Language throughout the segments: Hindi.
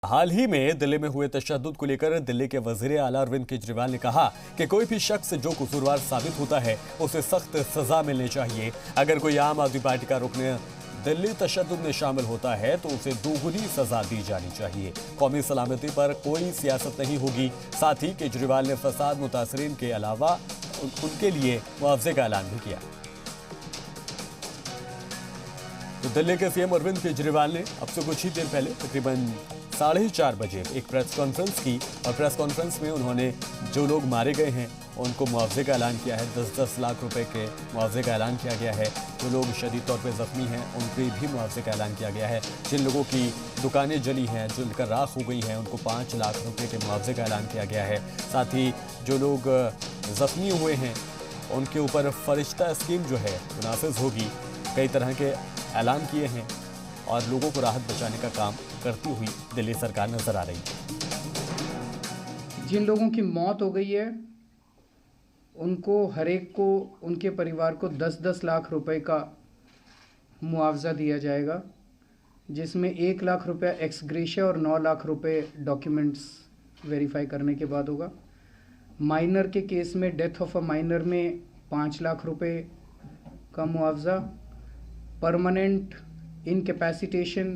हाल ही में दिल्ली में हुए तशद्दुद को लेकर दिल्ली के वजीर आला अरविंद केजरीवाल ने कहा कि कोई भी शख्स जो कसूरवार साबित होता है उसे सख्त सजा मिलनी चाहिए। अगर कोई आम आदमी पार्टी का रुकन दिल्ली तशद्दुद में शामिल होता है तो उसे दोगुनी सजा दी जानी चाहिए। कौमी सलामती पर कोई सियासत नहीं होगी। साथ ही केजरीवाल ने फसाद मुतासरीन के अलावा उनके लिए मुआवजे का ऐलान भी किया। तो दिल्ली के सीएम अरविंद केजरीवाल ने अब से कुछ ही देर पहले तकरीबन 4:30 बजे एक प्रेस कॉन्फ्रेंस की और प्रेस कॉन्फ्रेंस में उन्होंने जो लोग मारे गए हैं उनको मुआवजे का ऐलान किया है। 10-10 लाख रुपए के मुआवजे का ऐलान किया गया है। जो लोग शदीद तौर पे जख्मी हैं उनके भी मुआवजे का ऐलान किया गया है। जिन लोगों की दुकानें जली हैं, जो जलकर राख हो गई हैं, उनको 5 लाख रुपए के मुआवजे का ऐलान किया गया है। साथ ही जो लोग जख्मी हुए हैं उनके ऊपर फरिश्ता स्कीम जो है वो नाफिज होगी। कई तरह के ऐलान किए हैं और लोगों को राहत बचाने का काम करती हुई दिल्ली सरकार नजर आ रही है। जिन लोगों की मौत हो गई है उनको हर एक को, उनके परिवार को 10-10 लाख रुपए का मुआवजा दिया जाएगा, जिसमें 1 लाख रुपया एक्स ग्रेशिया और 9 लाख रुपए डॉक्यूमेंट्स वेरीफाई करने के बाद होगा। माइनर के केस में, डेथ ऑफ अ माइनर में 5 लाख रुपए का मुआवजा। परमानेंट इनकैपेसिटेशन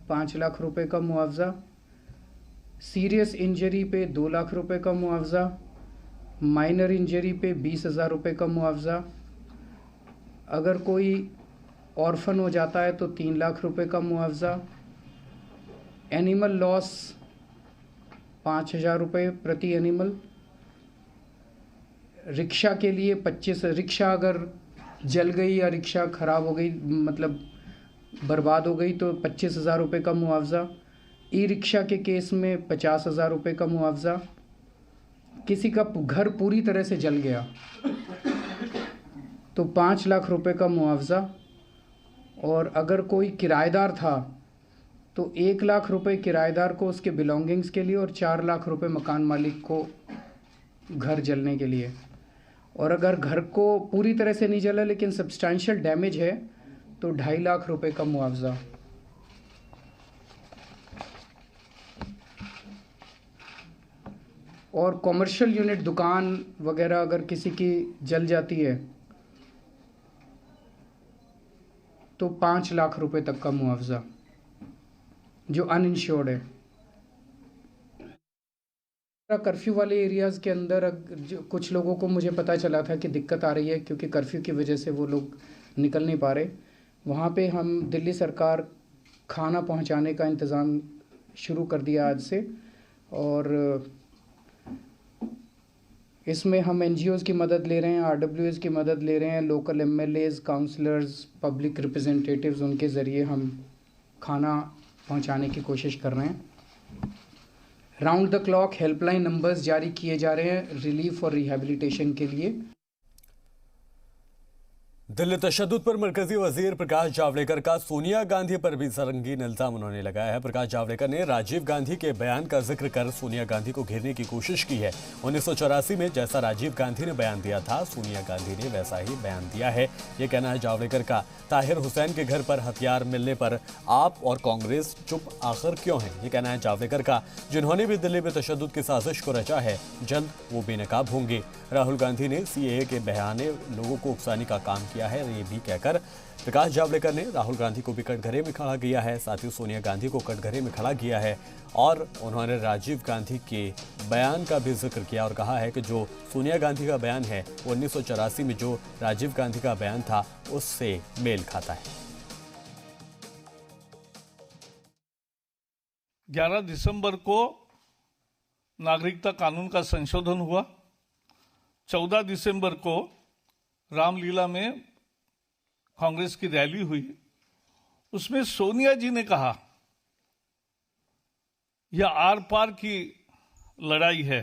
5 लाख रुपए का मुआवजा। सीरियस इंजरी पे 2 लाख रुपए का मुआवजा। माइनर इंजरी पे 20,000 रुपये का मुआवजा। अगर कोई ऑर्फन हो जाता है तो 3 लाख रुपए का मुआवजा। एनिमल लॉस 5,000 रुपये प्रति एनिमल। रिक्शा के लिए 25, रिक्शा अगर जल गई या रिक्शा ख़राब हो गई, मतलब बर्बाद हो गई, तो 25,000 रुपये का मुआवजा। ई रिक्शा के केस में 50,000 रुपये का मुआवजा। किसी का घर पूरी तरह से जल गया तो 5 लाख रुपए का मुआवजा। और अगर कोई किराएदार था तो 1 लाख रुपए किराएदार को उसके बिलोंगिंग्स के लिए और 4 लाख रुपए मकान मालिक को घर जलने के लिए। और अगर घर को पूरी तरह से नहीं जला लेकिन सब्सटैंशियल डैमेज है तो 2.5 लाख रुपए का मुआवजा। और कॉमर्शियल यूनिट, दुकान वगैरह अगर किसी की जल जाती है तो 5 लाख रुपए तक का मुआवजा, जो अनइंश्योर्ड है। कर्फ्यू वाले एरियाज़ के अंदर कुछ लोगों को मुझे पता चला था कि दिक्कत आ रही है क्योंकि कर्फ्यू की वजह से वो लोग निकल नहीं पा रहे। वहाँ पे हम दिल्ली सरकार खाना पहुँचाने का इंतज़ाम शुरू कर दिया आज से। और इसमें हम एनजीओज़ की मदद ले रहे हैं, आरडब्ल्यूएस की मदद ले रहे हैं, local MLAs, councillors, public representatives, उनके ज़रिए हम खाना पहुंचाने की कोशिश कर रहे हैं। Round the clock helpline numbers जारी किए जा रहे हैं रिलीफ और रिहैबिलिटेशन के लिए। दिल्ली तशद्दुद पर मरकजी वजीर प्रकाश जावड़ेकर का सोनिया गांधी पर भी संगीन इल्जाम उन्होंने लगाया है। प्रकाश जावड़ेकर ने राजीव गांधी के बयान का जिक्र कर सोनिया गांधी को घेरने की कोशिश की है। 1984 में जैसा राजीव गांधी ने बयान दिया था, सोनिया गांधी ने वैसा ही बयान दिया है, ये कहना है जावड़ेकर का। ताहिर हुसैन के घर पर हथियार मिलने पर आप और कांग्रेस चुप आखिर क्यों है, ये कहना है जावड़ेकर का। जिन्होंने भी दिल्ली में तशद्दुद की साजिश को रचा है, जल्द वो बेनकाब होंगे। राहुल गांधी ने सीएए के बहाने लोगों को उकसाने का काम किया है, ये भी कहकर प्रकाश जावड़ेकर ने राहुल गांधी को भी कटघरे में खड़ा किया है। साथ ही सोनिया गांधी को कटघरे में खड़ा किया है और उन्होंने राजीव गांधी के बयान का भी जिक्र किया और कहा है कि जो सोनिया गांधी का बयान है वो 1984 में जो राजीव गांधी का बयान था उससे मेल खाता है। 11 दिसंबर को नागरिकता कानून का संशोधन हुआ। 14 दिसंबर को रामलीला में कांग्रेस की रैली हुई। उसमें सोनिया जी ने कहा यह आर पार की लड़ाई है,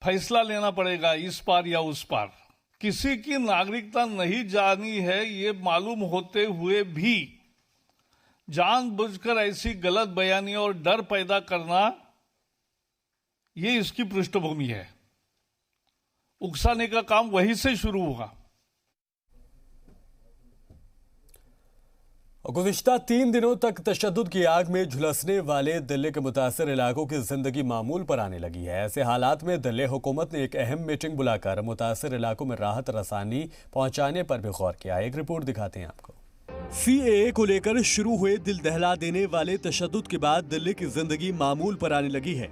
फैसला लेना पड़ेगा इस पार या उस पार। किसी की नागरिकता नहीं जानी है ये मालूम होते हुए भी जानबूझकर ऐसी गलत बयानी और डर पैदा करना, ये इसकी पृष्ठभूमि है। उकसाने का काम वहीं से शुरू होगा। गुज़िश्ता 3 दिनों तक तशद्दुद की आग में झुलसने वाले दिल्ली के मुतासर इलाकों की जिंदगी मामूल पर आने लगी है। ऐसे हालात में दिल्ली हुकूमत ने एक अहम मीटिंग बुलाकर मुतासर इलाकों में राहत रसानी पहुंचाने पर भी गौर किया। एक रिपोर्ट दिखाते हैं आपको। CAA को लेकर शुरू हुए दिल दहला देने वाले तशद्दुद के बाद दिल्ली की जिंदगी मामूल पर आने लगी है।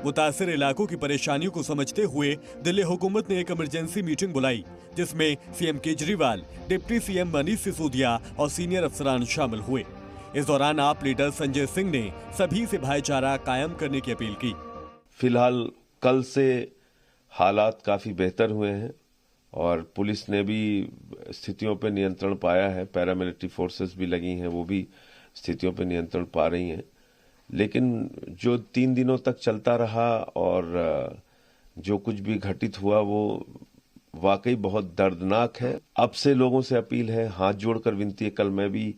मुतासिर इलाकों की परेशानियों को समझते हुए दिल्ली हुकूमत ने एक इमरजेंसी मीटिंग बुलाई, जिसमें CM Kejriwal, deputy CM Manish Sisodia और सीनियर अफसरान शामिल हुए। इस दौरान आप लीडर संजय सिंह ने सभी से भाईचारा कायम करने की अपील की। फिलहाल कल से हालात काफी बेहतर हुए हैं और पुलिस ने भी स्थितियों पर नियंत्रण पाया है। पैरामिलिट्री फोर्सेस भी लगी हैं, वो भी स्थितियों पर नियंत्रण पा रही हैं। लेकिन जो 3 दिनों तक चलता रहा और जो कुछ भी घटित हुआ वो वाकई बहुत दर्दनाक है। अब से लोगों से अपील है, हाथ जोड़कर विनती है। कल मैं भी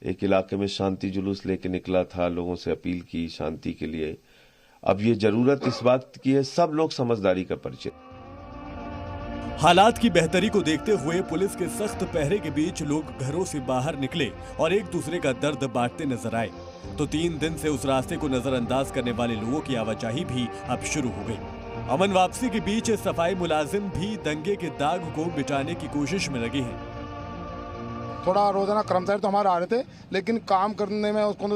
एक इलाके में शांति जुलूस लेके निकला था, लोगों से अपील की शांति के लिए। अब ये जरूरत इस बात की है, सब लोग समझदारी का परिचय। हालात की बेहतरी को देखते हुए पुलिस के सख्त पहरे के बीच लोग घरों से बाहर निकले और एक दूसरे का दर्द बांटते नजर आए। तो 3 दिन से उस रास्ते को नजरअंदाज करने वाले लोगों की आवाजाही भी अब शुरू हो गई। अमन वापसी के बीच सफाई मुलाजिम भी दंगे के दाग को मिटाने की कोशिश में लगे हैं। थोड़ा रोजाना कर्मचारी तो हमारे आ रहे थे, लेकिन काम करने में उसको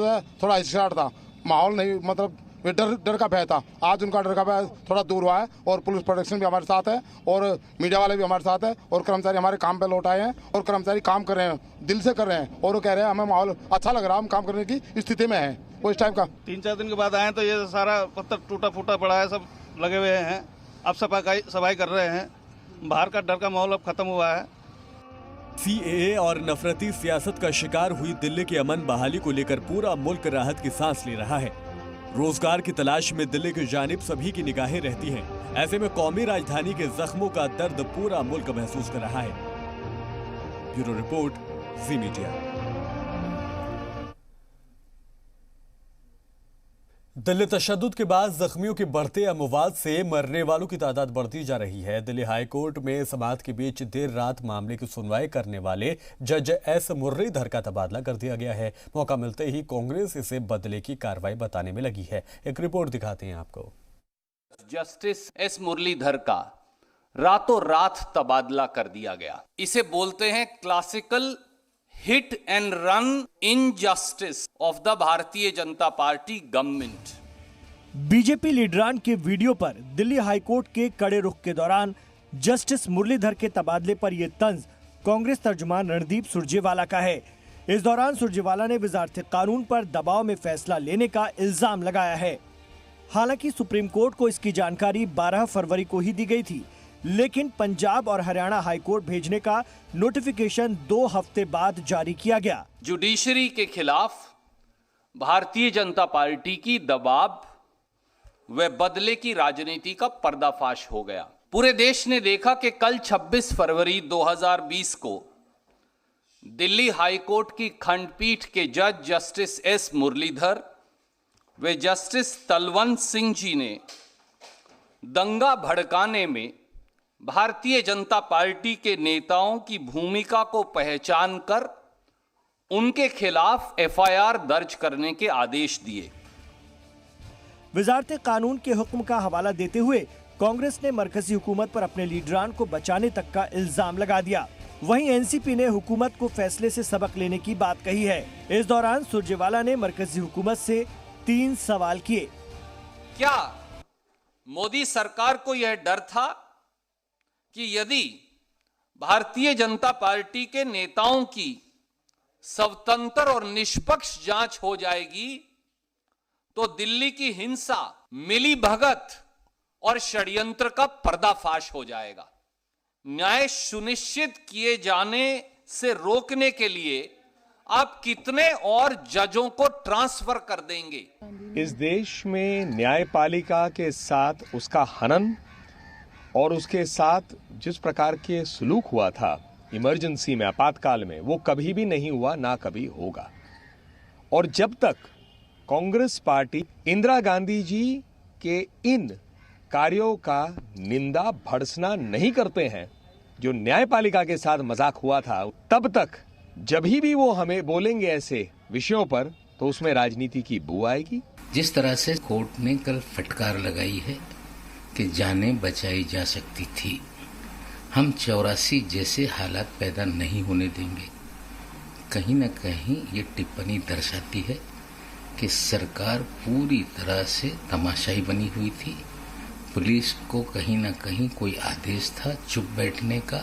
थोड़ा हिचकिचाहट था, माहौल नहीं, मतलब डर का भय था। आज उनका डर का भय थोड़ा दूर हुआ है और पुलिस प्रोटेक्शन भी हमारे साथ है और मीडिया वाले भी हमारे साथ है और कर्मचारी हमारे काम पे लौट आए हैं और कर्मचारी काम कर रहे हैं, दिल से कर रहे हैं और वो कह रहे हैं हमें माहौल अच्छा लग रहा है, हम काम करने की स्थिति में है। वो इस टाइप का 3-4 दिन के बाद आए तो ये सारा पत्थर टूटा फूटा पड़ा है, सब लगे हुए हैं। अब सफाई कर रहे हैं, बाहर का डर का माहौल अब खत्म हुआ है। CAA और नफरती सियासत का शिकार हुई दिल्ली की अमन बहाली को लेकर पूरा मुल्क राहत की सांस ले रहा है। रोजगार की तलाश में दिल्ली की जानिब सभी की निगाहें रहती हैं। ऐसे में कौमी राजधानी के जख्मों का दर्द पूरा मुल्क महसूस कर रहा है। ब्यूरो रिपोर्ट, जी मीडिया। दिल्ली तशद्दुद के बाद जख्मियों के बढ़ते अमवात से मरने वालों की तादाद बढ़ती जा रही है। दिल्ली हाई कोर्ट में समाअत के बीच देर रात मामले की सुनवाई करने वाले जज S मुरलीधर का तबादला कर दिया गया है। मौका मिलते ही कांग्रेस इसे बदले की कार्रवाई बताने में लगी है। एक रिपोर्ट दिखाते हैं आपको। जस्टिस S मुरलीधर का रातों रात तबादला कर दिया गया। इसे बोलते हैं classical hit and run injustice of the Bharatiya Janata party government. BJP लीडरान के वीडियो पर दिल्ली हाईकोर्ट के कड़े रुख के दौरान जस्टिस मुरलीधर के तबादले पर यह तंज कांग्रेस तर्जुमान रणदीप सुरजेवाला का है। इस दौरान सुरजेवाला ने वजारत कानून पर दबाव में फैसला लेने का इल्जाम लगाया है। हालांकि सुप्रीम कोर्ट को इसकी जानकारी 12 फरवरी को ही दी गई थी, लेकिन पंजाब और हरियाणा हाईकोर्ट भेजने का नोटिफिकेशन 2 हफ्ते बाद जारी किया गया। जुडिशरी के खिलाफ भारतीय जनता पार्टी की दबाव व बदले की राजनीति का पर्दाफाश हो गया। पूरे देश ने देखा कि कल 26 फरवरी 2020 को दिल्ली हाईकोर्ट की खंडपीठ के जज जस्टिस S मुरलीधर व जस्टिस तलवंत सिंह जी ने दंगा भड़काने में भारतीय जनता पार्टी के नेताओं की भूमिका को पहचान कर उनके खिलाफ FIR दर्ज करने के आदेश दिए। वजारत कानून के हुक्म का हवाला देते हुए कांग्रेस ने मरकजी हुकूमत पर अपने लीडरान को बचाने तक का इल्जाम लगा दिया। वहीं NCP ने हुकूमत को फैसले से सबक लेने की बात कही है। इस दौरान सुरजेवाला ने मरकजी हुकूमत से 3 सवाल किए। क्या मोदी सरकार को यह डर था कि यदि भारतीय जनता पार्टी के नेताओं की स्वतंत्र और निष्पक्ष जांच हो जाएगी तो दिल्ली की हिंसा, मिलीभगत और षड्यंत्र का पर्दाफाश हो जाएगा? न्याय सुनिश्चित किए जाने से रोकने के लिए आप कितने और जजों को ट्रांसफर कर देंगे? इस देश में न्यायपालिका के साथ उसका हनन और उसके साथ जिस प्रकार के सलूक हुआ था इमरजेंसी में, आपातकाल में, वो कभी भी नहीं हुआ, ना कभी होगा। और जब तक कांग्रेस पार्टी इंदिरा गांधी जी के इन कार्यों का निंदा भर्त्सना नहीं करते हैं, जो न्यायपालिका के साथ मजाक हुआ था, तब तक जब भी वो हमें बोलेंगे ऐसे विषयों पर तो उसमें राजनीति की बू आएगी। जिस तरह से कोर्ट ने कल फटकार लगाई है कि जानें बचाई जा सकती थी, हम 84 जैसे हालात पैदा नहीं होने देंगे। कहीं न कहीं ये टिप्पणी दर्शाती है कि सरकार पूरी तरह से तमाशाई बनी हुई थी। पुलिस को कहीं न कहीं कोई आदेश था चुप बैठने का।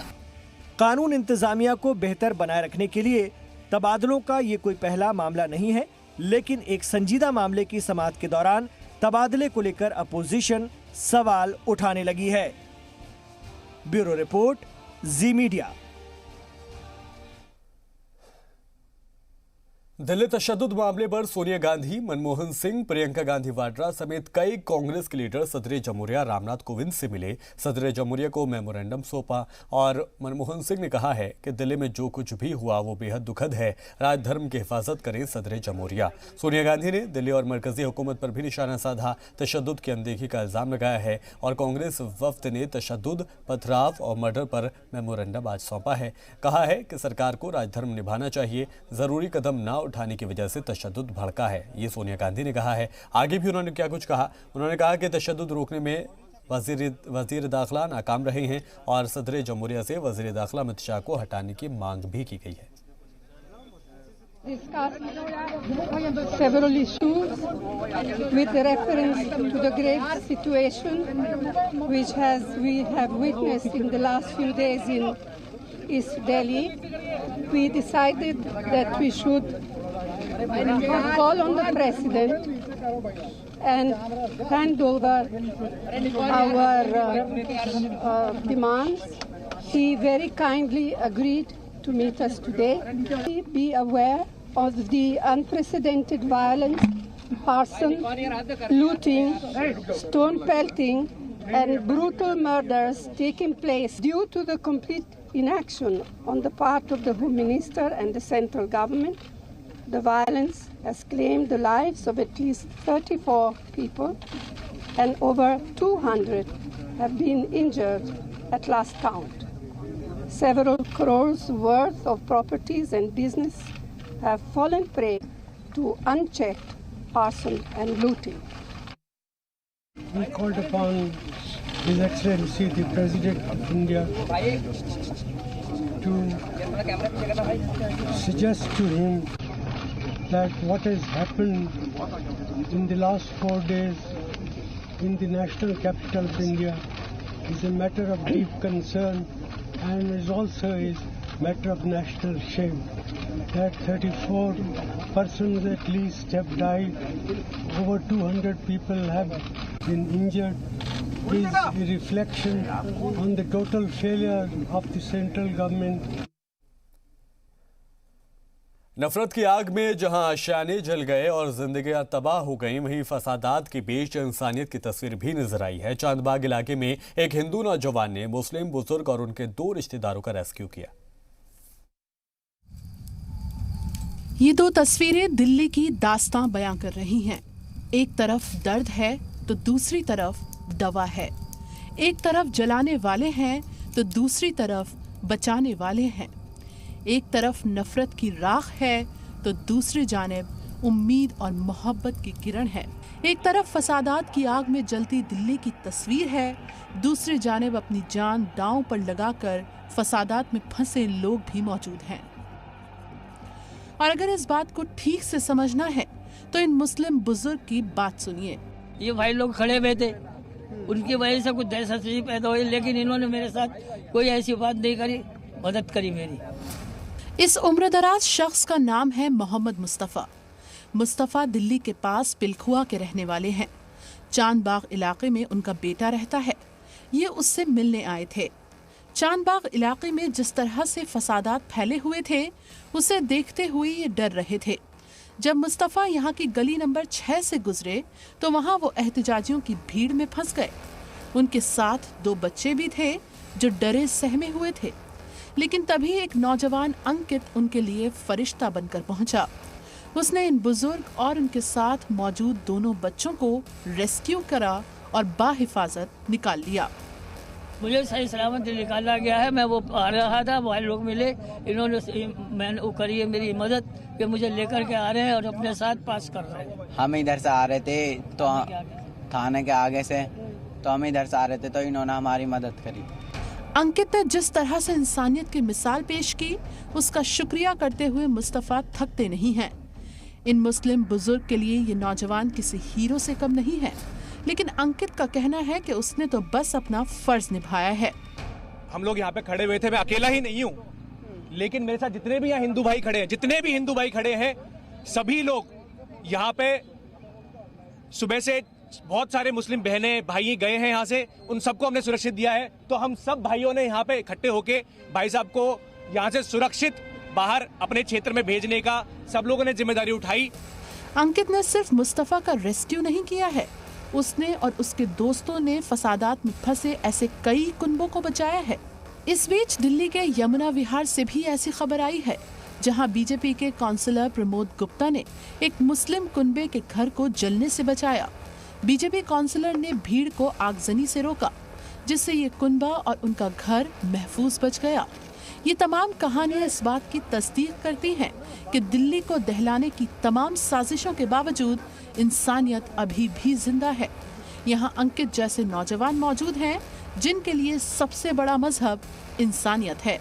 कानून इंतजामिया को बेहतर बनाए रखने के लिए तबादलों का ये कोई पहला मामला नहीं है, लेकिन एक संजीदा मामले की समाअत के दौरान तबादले को लेकर अपोजिशन सवाल उठाने लगी है। ब्यूरो रिपोर्ट, जी मीडिया। दिल्ली तशद्दुद मामले पर सोनिया गांधी, मनमोहन सिंह, प्रियंका गांधी वाड्रा समेत कई कांग्रेस के लीडर सदर जमहूरिया रामनाथ कोविंद से मिले। सदर जमहूरिया को मेमोरेंडम सौंपा और मनमोहन सिंह ने कहा है कि दिल्ली में जो कुछ भी हुआ वो बेहद दुखद है। राजधर्म की हिफाजत करें सदर जमहूरिया। सोनिया गांधी ने दिल्ली और मरकजी हुकूमत पर भी निशाना साधा, तशद्दुद की अनदेखी का इल्जाम लगाया है और कांग्रेस वफ्द ने तशद्दुद, पथराव और मर्डर पर मेमोरेंडम आज सौंपा है। कहा है कि सरकार को राजधर्म निभाना चाहिए, जरूरी कदम न उठाने की वजह से तशद्दुद भड़का है, ये सोनिया गांधी ने कहा है। आगे भी उन्होंने क्या कुछ कहा, उन्होंने कहा कि तशद्दुद रोकने में वजीर दाखिला नाकाम रहे हैं और सदर जमहूरिया से वजीर दाखिला अमित शाह को हटाने की मांग भी की गई है। Several issues with reference to the grave situation which we have witnessed in the last few days in East Delhi. We decided that we should call on the President and hand over our demands. He very kindly agreed to meet us today. Be aware of the unprecedented violence, arson, looting, stone pelting and brutal murders taking place due to the complete inaction on the part of the Home Minister and the central government. The violence has claimed the lives of at least 34 people and over 200 have been injured at last count. Several crores worth of properties and business have fallen prey to unchecked arson and looting. We called upon His Excellency the President of India to suggest to him that what has happened in the last 4 days in the national capital of India is a matter of deep concern and is also a matter of national shame. That 34 persons at least have died, over 200 people have been injured, is a reflection on the total failure of the central government. नफरत की आग में जहां आशियाने जल गए और जिंदगियां तबाह हो गईं, वहीं फसादात के बीच इंसानियत की तस्वीर भी नजर आई है। चांदबाग इलाके में एक हिंदू नौजवान ने मुस्लिम बुजुर्ग और उनके 2 रिश्तेदारों का रेस्क्यू किया। ये 2 तस्वीरें दिल्ली की दास्तां बयां कर रही हैं। एक तरफ दर्द है तो दूसरी तरफ दवा है। एक तरफ जलाने वाले हैं तो दूसरी तरफ बचाने वाले हैं। एक तरफ नफरत की राख है तो दूसरी जानिब उम्मीद और मोहब्बत की किरण है। एक तरफ फसादात की आग में जलती दिल्ली की तस्वीर है, दूसरी जानिब अपनी जान दांव पर लगाकर फसादात में फंसे लोग भी मौजूद हैं। और अगर इस बात को ठीक से समझना है तो इन मुस्लिम बुजुर्ग की बात सुनिए। ये भाई लोग खड़े हुए थे, उनकी वजह से कुछ दहशत पैदा हुई, लेकिन इन्होंने मेरे साथ कोई ऐसी बात नहीं करी, मदद करी मेरी। इस उम्रदराज शख्स का नाम है मोहम्मद मुस्तफ़ा। मुस्तफ़ा दिल्ली के पास पिलखुआ के रहने वाले हैं। चांदबाग इलाके में उनका बेटा रहता है। ये उससे मिलने आए थे। चांदबाग इलाके में जिस तरह से फसादात फैले हुए थे, उसे देखते हुए ये डर रहे थे। जब मुस्तफ़ा यहाँ की गली नंबर 6 से गुजरे तो वहाँ वो एहतजाजियों की भीड़ में फंस गए। उनके साथ 2 बच्चे भी थे जो डरे सहमे हुए थे। लेकिन तभी एक नौजवान अंकित उनके लिए फरिश्ता बनकर पहुंचा। उसने इन बुजुर्ग और उनके साथ मौजूद दोनों बच्चों को रेस्क्यू करा और बाहिफाजत निकाल लिया। मुझे सही सलामत निकाला गया है। मैं वो आ रहा था, भाई लोग मिले, इन्होंने मैंने वो करी है मेरी मदद कि मुझे लेकर के आ रहे हैं और अपने साथ पास कर रहे हैं। हम इधर से आ रहे थे तो थाने के आगे से, तो हम इधर से आ रहे थे तो इन्होंने हमारी मदद करी। अंकित ने जिस तरह से इंसानियत की मिसाल पेश की, उसका शुक्रिया करते हुए मुस्तफा थकते नहीं हैं। इन मुस्लिम बुजुर्ग के लिए ये नौजवान किसी हीरो से कम नहीं है, लेकिन अंकित का कहना है कि उसने तो बस अपना फर्ज निभाया है। हम लोग यहाँ पे खड़े हुए थे, मैं अकेला ही नहीं हूँ, लेकिन मेरे साथ जितने भी यहाँ हिंदू भाई खड़े हैं, जितने भी हिंदू भाई खड़े हैं, सभी लोग यहाँ पे सुबह से बहुत सारे मुस्लिम बहनें भाई गए हैं यहाँ से, उन सबको हमने सुरक्षित दिया है। तो हम सब भाइयों ने यहाँ पे इकट्ठे होके भाई साहब को यहाँ से सुरक्षित बाहर अपने क्षेत्र में भेजने का सब लोगों ने जिम्मेदारी उठाई। अंकित ने सिर्फ मुस्तफा का रेस्क्यू नहीं किया है, उसने और उसके दोस्तों ने फसादात में फंसे ऐसे कई कुनबों को बचाया है। इस बीच दिल्ली के यमुना विहार से भी ऐसी खबर आई है, जहां बीजेपी के काउंसलर प्रमोद गुप्ता ने एक मुस्लिम कुनबे के घर को जलने से बचाया। बीजेपी काउंसलर ने भीड़ को आगजनी से रोका, जिससे ये कुनबा और उनका घर महफूज बच गया। ये तमाम कहानियां इस बात की तस्दीक करती हैं कि दिल्ली को दहलाने की तमाम साजिशों के बावजूद इंसानियत अभी भी जिंदा है। यहाँ अंकित जैसे नौजवान मौजूद हैं जिनके लिए सबसे बड़ा मजहब इंसानियत है।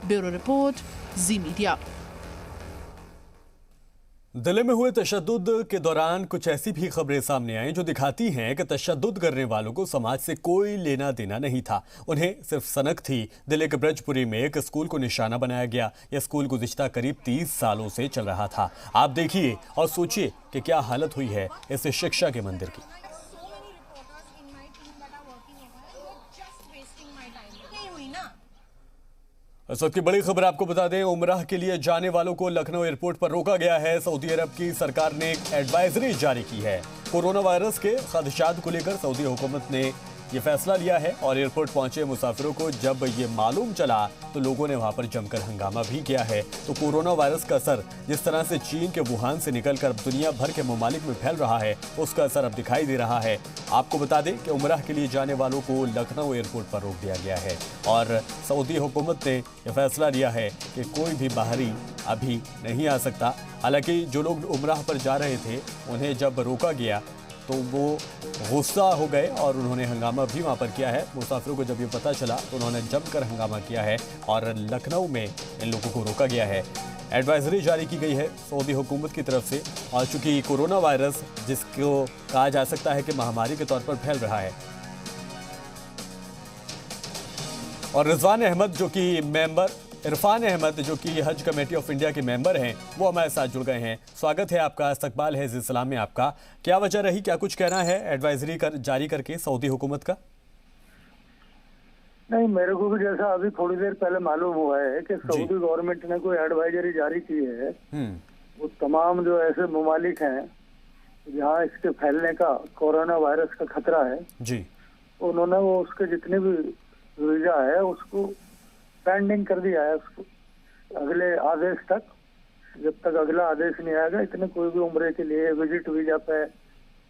ब्यूरो रिपोर्ट, जी मीडिया। दिल्ली में हुए तशद्दुद के दौरान कुछ ऐसी भी खबरें सामने आई जो दिखाती हैं कि तशद्दुद करने वालों को समाज से कोई लेना देना नहीं था। उन्हें सिर्फ सनक थी। दिल्ली के ब्रजपुरी में एक स्कूल को निशाना बनाया गया। यह स्कूल गुज़िश्ता करीब 30 सालों से चल रहा था। आप देखिए और सोचिए कि क्या हालत हुई है इस शिक्षा के मंदिर की। इस वक्त की बड़ी खबर आपको बता दें, उमराह के लिए जाने वालों को लखनऊ एयरपोर्ट पर रोका गया है। सऊदी अरब की सरकार ने एक एडवाइजरी जारी की है। कोरोना वायरस के खदशात को लेकर सऊदी हुकूमत ने ये फैसला लिया है और एयरपोर्ट पहुंचे मुसाफिरों को जब ये मालूम चला तो लोगों ने वहां पर जमकर हंगामा भी किया है। तो कोरोना वायरस का असर जिस तरह से चीन के वुहान से निकलकर दुनिया भर के ममालिक में फैल रहा है, उसका असर अब दिखाई दे रहा है। आपको बता दें कि उमराह के लिए जाने वालों को लखनऊ एयरपोर्ट पर रोक दिया गया है और सऊदी हुकूमत ने यह फैसला लिया है कि कोई भी बाहरी अभी नहीं आ सकता। हालांकि जो लोग उमराह पर जा रहे थे उन्हें जब रोका गया तो वो गुस्सा हो गए और उन्होंने हंगामा भी वहाँ पर किया है। मुसाफिरों को जब ये पता चला तो उन्होंने जमकर हंगामा किया है और लखनऊ में इन लोगों को रोका गया है। एडवाइजरी जारी की गई है सऊदी हुकूमत की तरफ से और चूंकि कोरोना वायरस जिसको कहा जा सकता है कि महामारी के तौर पर फैल रहा है। और इरफान अहमद जो कि हज कमेटी ऑफ इंडिया के मेंबर हैं, वो हमारे साथ जुड़ गए हैं। स्वागत है आपका, इस्तकबाल है इस्लाम में आपका। क्या वजह रही, क्या कुछ कहना है एडवाइजरी जारी करके सऊदी हुकूमत का? नहीं, मेरे को भी जैसा अभी थोड़ी देर पहले मालूम हुआ है कि सऊदी गवर्नमेंट ने कोई एडवाइजरी जारी की है। वो तमाम जो ऐसे ममालिक हैं जहाँ इसके फैलने का, कोरोना वायरस का खतरा है जी, उन्होंने वो उसके जितने भी वीजा है उसको पेंडिंग कर दिया है, उसको अगले आदेश तक। जब तक अगला आदेश नहीं आएगा इतने कोई भी उम्रे के लिए विजिट वीजा पे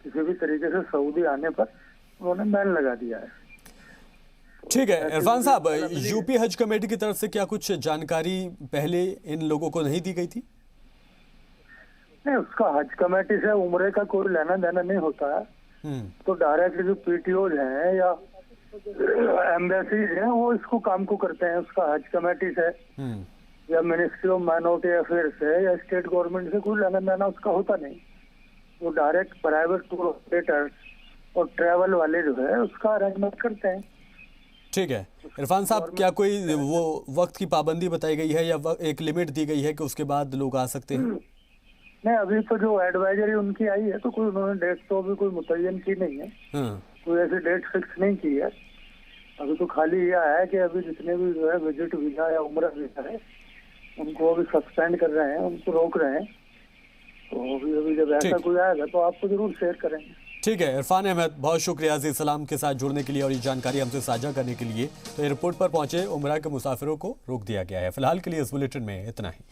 किसी भी तरीके से सऊदी आने पर उन्होंने बैन लगा दिया है। ठीक है इरफान साहब, यूपी हज कमेटी की तरफ से क्या कुछ जानकारी पहले इन लोगों को नहीं दी गई थी? नहीं, उसका हज कमेटी से उम्रे का कोई लेना देना नहीं होता है। तो डायरेक्ट जो पीटीओज हैं या एम्बेसीज हैं वो इसको काम को करते हैं। उसका हज कमेटी से या मिनिस्ट्री ऑफ माइनॉरिटी अफेयर से या स्टेट गवर्नमेंट से कोई लेना देना उसका होता नहीं। वो डायरेक्ट प्राइवेट टूर ऑपरेटर्स और ट्रैवल वाले जो है उसका अरेंजमेंट करते हैं। ठीक है इरफान साहब, क्या कोई वो वक्त की पाबंदी बताई गई है या एक लिमिट दी गई है कि उसके बाद लोग आ सकते हैं? नहीं, अभी तो जो एडवाइजरी उनकी आई है तो कोई उन्होंने डेट तो अभी कोई मुतय्यन की नहीं है। कोई ऐसी डेट फिक्स नहीं की है। अभी तो खाली यह है कि अभी जितने भी जो है विजिट वीजा या उम्र वीजा है उनको अभी सस्पेंड कर रहे हैं, उनको रोक रहे हैं। तो अभी जब ऐसा कोई आएगा तो आपको जरूर शेयर करेंगे। ठीक है इरफान अहमद, बहुत शुक्रिया अज़ीज़ सलाम के साथ जुड़ने के लिए और ये जानकारी हमसे साझा करने के लिए। तो एयरपोर्ट पर पहुंचे उमरा के मुसाफिरों को रोक दिया गया है। फिलहाल के लिए इस बुलेटिन में इतना ही।